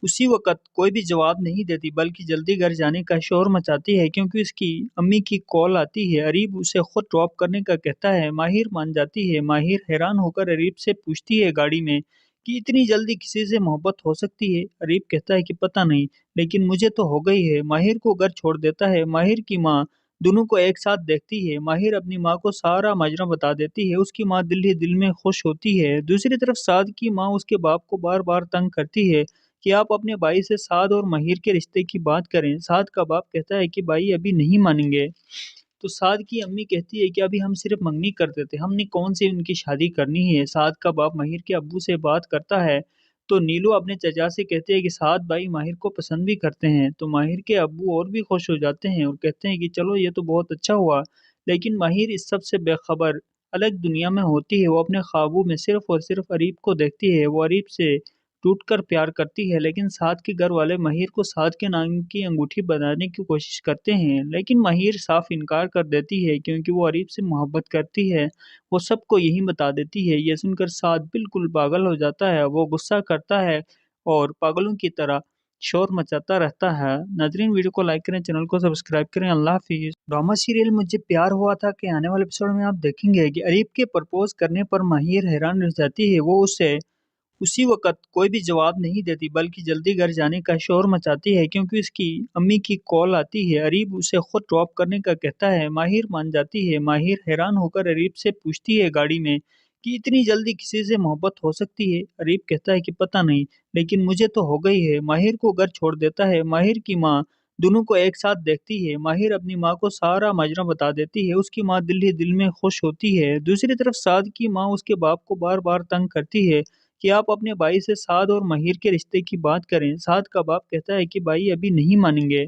उसी वक़्त कोई भी जवाब नहीं देती, बल्कि जल्दी घर जाने का शोर मचाती है क्योंकि उसकी अम्मी की कॉल आती है। अरीब उसे खुद ड्रॉप करने का कहता है। माहिर मान जाती है। माहिर हैरान होकर अरीब से पूछती है गाड़ी में कि इतनी जल्दी किसी से मोहब्बत हो सकती है? अरीब कहता है कि पता नहीं, लेकिन मुझे तो हो गई है। माहिर को घर छोड़ देता है। माहिर की माँ दोनों को एक साथ देखती है। माहिर अपनी माँ को सारा माजरा बता देती है। उसकी माँ दिल ही दिल में खुश होती है। दूसरी तरफ साद की माँ उसके बाप को बार-बार तंग करती है कि आप अपने भाई से साद और माहिर के रिश्ते की बात करें। साद का बाप कहता है कि भाई अभी नहीं मानेंगे। तो साद की अम्मी कहती है कि अभी हम सिर्फ मंगनी करते थे, हमने कौन सी उनकी शादी करनी है। साद का बाप माहिर के अब्बू से बात करता है तो नीलू अपने चचा से कहते हैं कि साद भाई माहिर को पसंद भी करते हैं। तो माहिर के अब्बू और भी खुश हो जाते हैं और कहते हैं कि चलो ये तो बहुत अच्छा हुआ। लेकिन माहिर इस सब से बेखबर अलग दुनिया में होती है। वो अपने ख्वाबों में सिर्फ और सिर्फ अरीब को देखती है। वो अरीब से टूटकर प्यार करती है, लेकिन साद के घर वाले माहिर को साद के नाम की अंगूठी बनाने की कोशिश करते हैं, लेकिन माहिर साफ इनकार कर देती है क्योंकि वो अरीब से मोहब्बत करती है। वो सबको यही बता देती है। ये सुनकर साद बिल्कुल पागल हो जाता है। वो गुस्सा करता है और पागलों की तरह शोर मचाता रहता है। नाज़रीन, वीडियो को लाइक करें, चैनल को सब्सक्राइब करें। अल्लाह हाफ़िज़। ड्रामा सीरियल मुझे प्यार हुआ था के आने वाले एपिसोड में आप देखेंगे कि अरीब के प्रपोज करने पर माहिर हैरान रह जाती है। वो उसे उसी वक़्त कोई भी जवाब नहीं देती बल्कि जल्दी घर जाने का शोर मचाती है क्योंकि उसकी अम्मी की कॉल आती है। अरीब उसे खुद ड्रॉप करने का कहता है। माहिर मान जाती है। माहिर हैरान होकर अरीब से पूछती है गाड़ी में कि इतनी जल्दी किसी से मोहब्बत हो सकती है? अरीब कहता है कि पता नहीं, लेकिन मुझे तो हो गई है। माहिर को घर छोड़ देता है। माहिर की माँ दोनों को एक साथ देखती है। माहिर अपनी माँ को सारा माजरा बता देती है। उसकी माँ दिल ही दिल में खुश होती है। दूसरी तरफ साद की माँ उसके बाप को बार-बार तंग करती है कि आप अपने भाई से साद और माहिर के रिश्ते की बात करें। साद का बाप कहता है कि भाई अभी नहीं मानेंगे।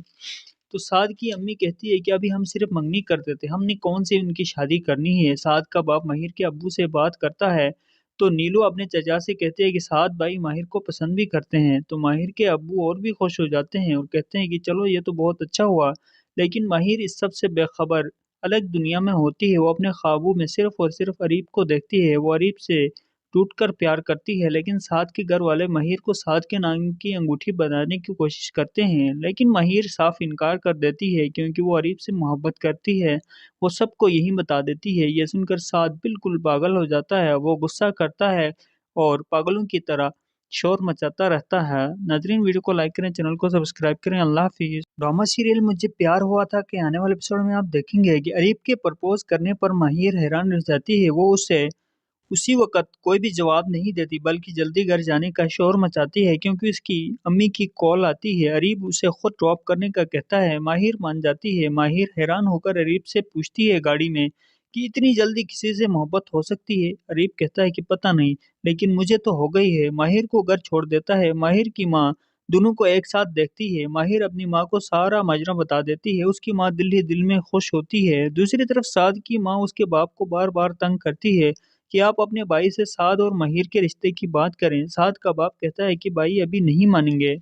तो साद की अम्मी कहती है कि अभी हम सिर्फ मंगनी करते थे, हमने कौन सी उनकी शादी करनी है। साद का बाप माहिर के अब्बू से बात करता है तो नीलू अपने चचा से कहते हैं कि साद भाई माहिर को पसंद भी करते हैं। तो माहिर के अब्बू और भी खुश हो जाते हैं और कहते हैं कि चलो ये तो बहुत अच्छा हुआ। लेकिन माहिर इस सब से बेखबर अलग दुनिया में होती है। वो अपने ख्वाबों में सिर्फ और सिर्फ अरीब को देखती है। वो अरीब से टूटकर प्यार करती है, लेकिन साद के घर वाले माहिर को साद के नाम की अंगूठी बनाने की कोशिश करते हैं, लेकिन माहिर साफ इनकार कर देती है क्योंकि वो अरीब से मोहब्बत करती है। वो सबको यही बता देती है। ये सुनकर साद बिल्कुल पागल हो जाता है। वो गुस्सा करता है और पागलों की तरह शोर मचाता रहता है। नाज़रीन, वीडियो को लाइक करें, चैनल को सब्सक्राइब करें। अल्लाह हाफिज़। ड्रामा सीरियल मुझे प्यार हुआ था के आने वाले एपिसोड में आप देखेंगे कि अरीब के प्रपोज करने पर माहिर हैरान रह जाती है। वो उसे उसी वक़्त कोई भी जवाब नहीं देती बल्कि जल्दी घर जाने का शोर मचाती है क्योंकि उसकी अम्मी की कॉल आती है। अरीब उसे खुद ड्रॉप करने का कहता है। माहिर मान जाती है। माहिर हैरान होकर अरीब से पूछती है गाड़ी में कि इतनी जल्दी किसी से मोहब्बत हो सकती है? अरीब कहता है कि पता नहीं, लेकिन मुझे तो हो गई है। माहिर को घर छोड़ देता है। माहिर की माँ दोनों को एक साथ देखती है। माहिर अपनी माँ को सारा माजरा बता देती है। उसकी माँ दिल ही दिल में खुश होती है। दूसरी तरफ साद की माँ उसके बाप को बार-बार तंग करती है कि आप अपने भाई से साद और माहिर के रिश्ते की बात करें। साद का बाप कहता है कि भाई अभी नहीं मानेंगे।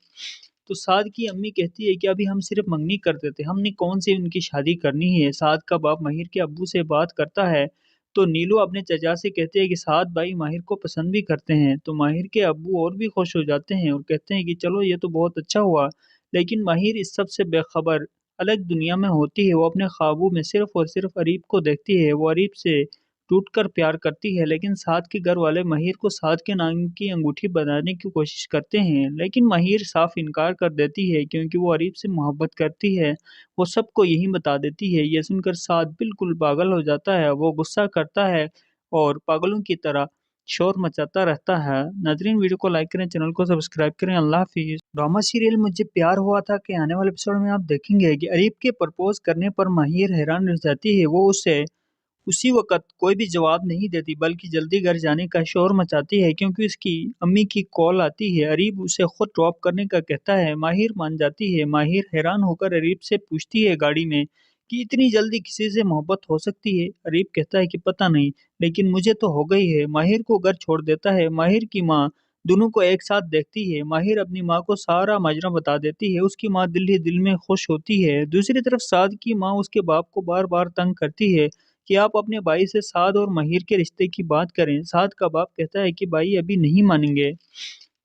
तो साद की अम्मी कहती है कि अभी हम सिर्फ मंगनी करते थे, हमने कौन सी उनकी शादी करनी है। साद का बाप माहिर के अब्बू से बात करता है तो नीलू अपने चचा से कहते हैं कि साद भाई माहिर को पसंद भी करते हैं। तो माहिर के अब्बू और भी खुश हो जाते हैं और कहते हैं कि चलो ये तो बहुत अच्छा हुआ। लेकिन माहिर इस सब से बेखबर अलग दुनिया में होती है। वो अपने ख्वाबों में सिर्फ और सिर्फ अरीब को देखती है। वो अरीब से टूटकर प्यार करती है, लेकिन साद के घर वाले माहिर को साद के नाम की अंगूठी बनाने की कोशिश करते हैं, लेकिन माहिर साफ इनकार कर देती है क्योंकि वो अरीब से मोहब्बत करती है। वो सबको यही बता देती है। ये सुनकर साद बिल्कुल पागल हो जाता है। वो गुस्सा करता है और पागलों की तरह शोर मचाता रहता है। नाज़रीन, वीडियो को लाइक करें, चैनल को सब्सक्राइब करें। अल्लाह हाफिज़। ड्रामा सीरियल मुझे प्यार हुआ था के आने वाले एपिसोड में आप देखेंगे कि अरीब के प्रपोज करने पर माहिर हैरान रह जाती है। वो उसे उसी वक़्त कोई भी जवाब नहीं देती बल्कि जल्दी घर जाने का शोर मचाती है क्योंकि उसकी अम्मी की कॉल आती है। अरीब उसे खुद ड्रॉप करने का कहता है। माहिर मान जाती है। माहिर हैरान होकर अरीब से पूछती है गाड़ी में कि इतनी जल्दी किसी से मोहब्बत हो सकती है? अरीब कहता है कि पता नहीं, लेकिन मुझे तो हो गई है। माहिर को घर छोड़ देता है। माहिर की माँ दोनों को एक साथ देखती है। माहिर अपनी माँ को सारा माजरा बता देती है। उसकी माँ दिल ही दिल में खुश होती है। दूसरी तरफ साद की माँ उसके बाप को बार-बार तंग करती है कि आप अपने भाई से साद और माहिर के रिश्ते की बात करें। साद का बाप कहता है कि भाई अभी नहीं मानेंगे।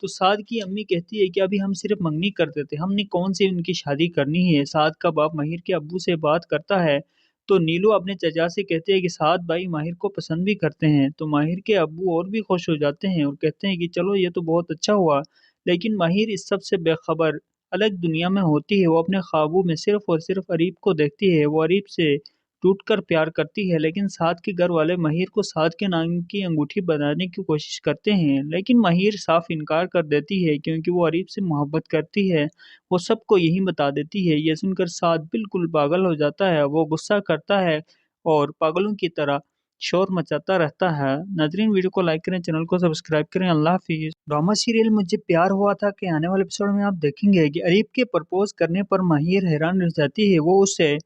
तो साद की अम्मी कहती है कि अभी हम सिर्फ मंगनी करते थे, हमने कौन सी उनकी शादी करनी है। साद का बाप माहिर के अब्बू से बात करता है तो नीलू अपने चचा से कहते हैं कि साद भाई माहिर को पसंद भी करते हैं। तो माहिर के अब्बू और भी खुश हो जाते हैं और कहते हैं कि चलो ये तो बहुत अच्छा हुआ। लेकिन माहिर इस सब से बेखबर अलग दुनिया में होती है। वो अपने ख्वाबों में सिर्फ और सिर्फ अरीब को देखती है। वो अरीब से टूटकर प्यार करती है, लेकिन साद के घर वाले माहिर को साद के नाम की अंगूठी बनाने की कोशिश करते हैं, लेकिन माहिर साफ इनकार कर देती है क्योंकि वो अरीब से मोहब्बत करती है। वो सबको यही बता देती है। ये सुनकर साद बिल्कुल पागल हो जाता है। वो गुस्सा करता है और पागलों की तरह शोर मचाता रहता है। नाज़रीन, वीडियो को लाइक करें, चैनल को सब्सक्राइब करें। अल्लाह हाफिज़। ड्रामा सीरियल मुझे प्यार हुआ था के आने वाले एपिसोड में आप देखेंगे कि अरीब के प्रपोज करने पर माहिर हैरान रह जाती है। वो उसे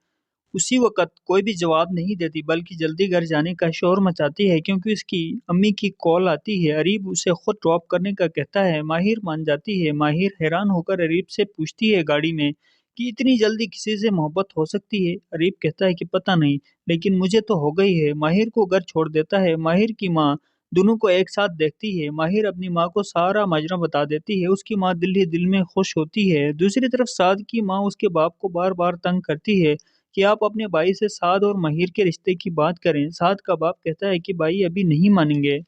उसी वक़्त कोई भी जवाब नहीं देती बल्कि जल्दी घर जाने का शोर मचाती है क्योंकि उसकी अम्मी की कॉल आती है। अरीब उसे खुद ड्रॉप करने का कहता है। माहिर मान जाती है। माहिर हैरान होकर अरीब से पूछती है गाड़ी में कि इतनी जल्दी किसी से मोहब्बत हो सकती है? अरीब कहता है कि पता नहीं, लेकिन मुझे तो हो गई है। माहिर को घर छोड़ देता है। माहिर की माँ दोनों को एक साथ देखती है। माहिर अपनी माँ को सारा माजरा बता देती है। उसकी माँ दिल ही दिल में खुश होती है। दूसरी तरफ साद की माँ उसके बाप को बार-बार तंग करती है कि आप अपने भाई से साद और माहिर के रिश्ते की बात करें। साद का बाप कहता है कि भाई अभी नहीं मानेंगे।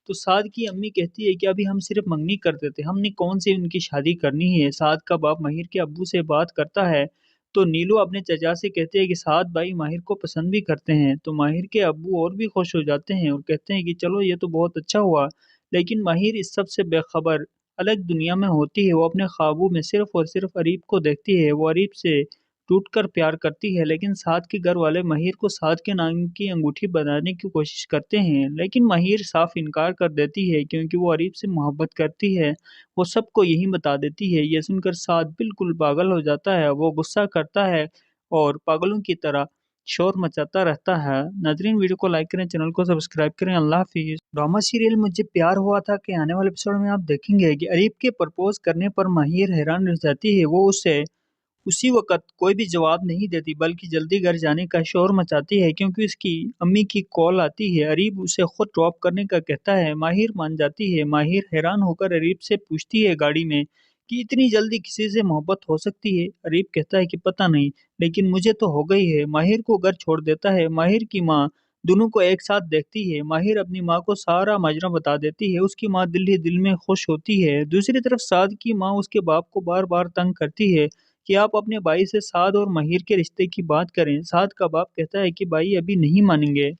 तो साद की अम्मी कहती है कि अभी हम सिर्फ मंगनी करते थे, हमने कौन सी उनकी शादी करनी है। साद का बाप माहिर के अब्बू से बात करता है, तो नीलू अपने चचा से कहते हैं कि साद भाई माहिर को पसंद भी करते हैं। तो माहिर के अब्बू और भी खुश हो जाते हैं और कहते हैं कि चलो ये तो बहुत अच्छा हुआ। लेकिन माहिर इस सब से बेखबर अलग दुनिया में होती है। वो अपने ख्वाबों में सिर्फ और सिर्फ अरीब को देखती है। वो अरीब से टूटकर प्यार करती है, लेकिन साद के घर वाले माहिर को साद के नाम की अंगूठी बनाने की कोशिश करते हैं, लेकिन माहिर साफ इनकार कर देती है क्योंकि वो अरीब से मोहब्बत करती है। वो सबको यही बता देती है। ये सुनकर साद बिल्कुल पागल हो जाता है। वो गुस्सा करता है और पागलों की तरह शोर मचाता रहता है। नाज़रीन, वीडियो को लाइक करें, चैनल को सब्सक्राइब करें। अल्लाह हाफिज़। ड्रामा सीरियल मुझे प्यार हुआ था के आने वाले एपिसोड में आप देखेंगे कि अरीब के प्रपोज करने पर माहिर हैरान रह जाती है। वो उसे उसी वक़्त कोई भी जवाब नहीं देती, बल्कि जल्दी घर जाने का शोर मचाती है क्योंकि उसकी अम्मी की कॉल आती है। अरीब उसे खुद ड्रॉप करने का कहता है। माहिर मान जाती है। माहिर हैरान होकर अरीब से पूछती है गाड़ी में कि इतनी जल्दी किसी से मोहब्बत हो सकती है। अरीब कहता है कि पता नहीं, लेकिन मुझे तो हो गई है। माहिर को घर छोड़ देता है। माहिर की माँ दोनों को एक साथ देखती है। माहिर अपनी माँ को सारा माजरा बता देती है। उसकी माँ दिल ही दिल में खुश होती है। दूसरी तरफ साद की माँ उसके बाप को बार बार तंग करती है कि आप अपने भाई से साद और माहिर के रिश्ते की बात करें। साद का बाप कहता है कि भाई अभी नहीं मानेंगे।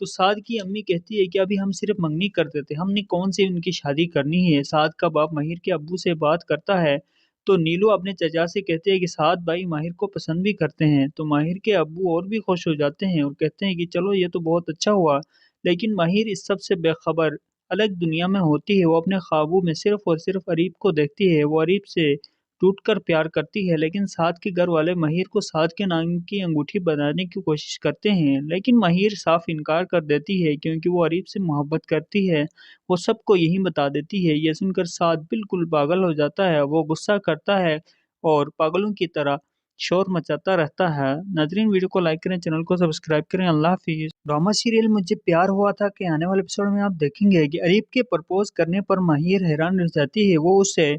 तो साद की अम्मी कहती है कि अभी हम सिर्फ मंगनी करते थे, हमने कौन सी उनकी शादी करनी है। साद का बाप माहिर के अब्बू से बात करता है, तो नीलू अपने चचा से कहते हैं कि साद भाई माहिर को पसंद भी करते हैं। तो माहिर के अब्बू और भी खुश हो जाते हैं और कहते हैं कि चलो ये तो बहुत अच्छा हुआ। लेकिन माहिर इस सब से बेखबर अलग दुनिया में होती है। वो अपने ख्वाबों में सिर्फ और सिर्फ अरीब को देखती है। वो अरीब से टूटकर प्यार करती है, लेकिन साद के घर वाले माहिर को साद के नाम की अंगूठी बनाने की कोशिश करते हैं, लेकिन माहिर साफ इनकार कर देती है क्योंकि वो अरीब से मोहब्बत करती है। वो सबको यही बता देती है। ये सुनकर साद बिल्कुल पागल हो जाता है। वो गुस्सा करता है और पागलों की तरह शोर मचाता रहता है। नाज़रीन, वीडियो को लाइक करें, चैनल को सब्सक्राइब करें। अल्लाह हाफिज़। ड्रामा सीरियल मुझे प्यार हुआ था के आने वाले एपिसोड में आप देखेंगे कि अरीब के प्रपोज करने पर माहिर हैरान रह जाती है। वो उसे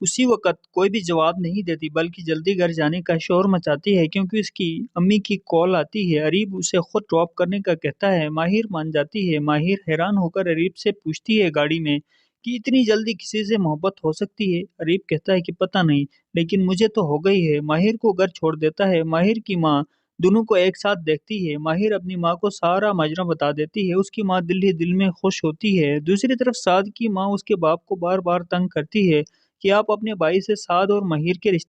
उसी वक़्त कोई भी जवाब नहीं देती, बल्कि जल्दी घर जाने का शोर मचाती है क्योंकि उसकी अम्मी की कॉल आती है। अरीब उसे खुद ड्रॉप करने का कहता है। माहिर मान जाती है। माहिर हैरान होकर अरीब से पूछती है गाड़ी में कि इतनी जल्दी किसी से मोहब्बत हो सकती है। अरीब कहता है कि पता नहीं, लेकिन मुझे तो हो गई है। माहिर को घर छोड़ देता है। माहिर की माँ दोनों को एक साथ देखती है। माहिर अपनी माँ को सारा माजरा बता देती है। उसकी माँ दिल ही दिल में खुश होती है। दूसरी तरफ साद की माँ उसके बाप को बार बार तंग करती है कि आप अपने भाई से साद और माहिर के रिश्ते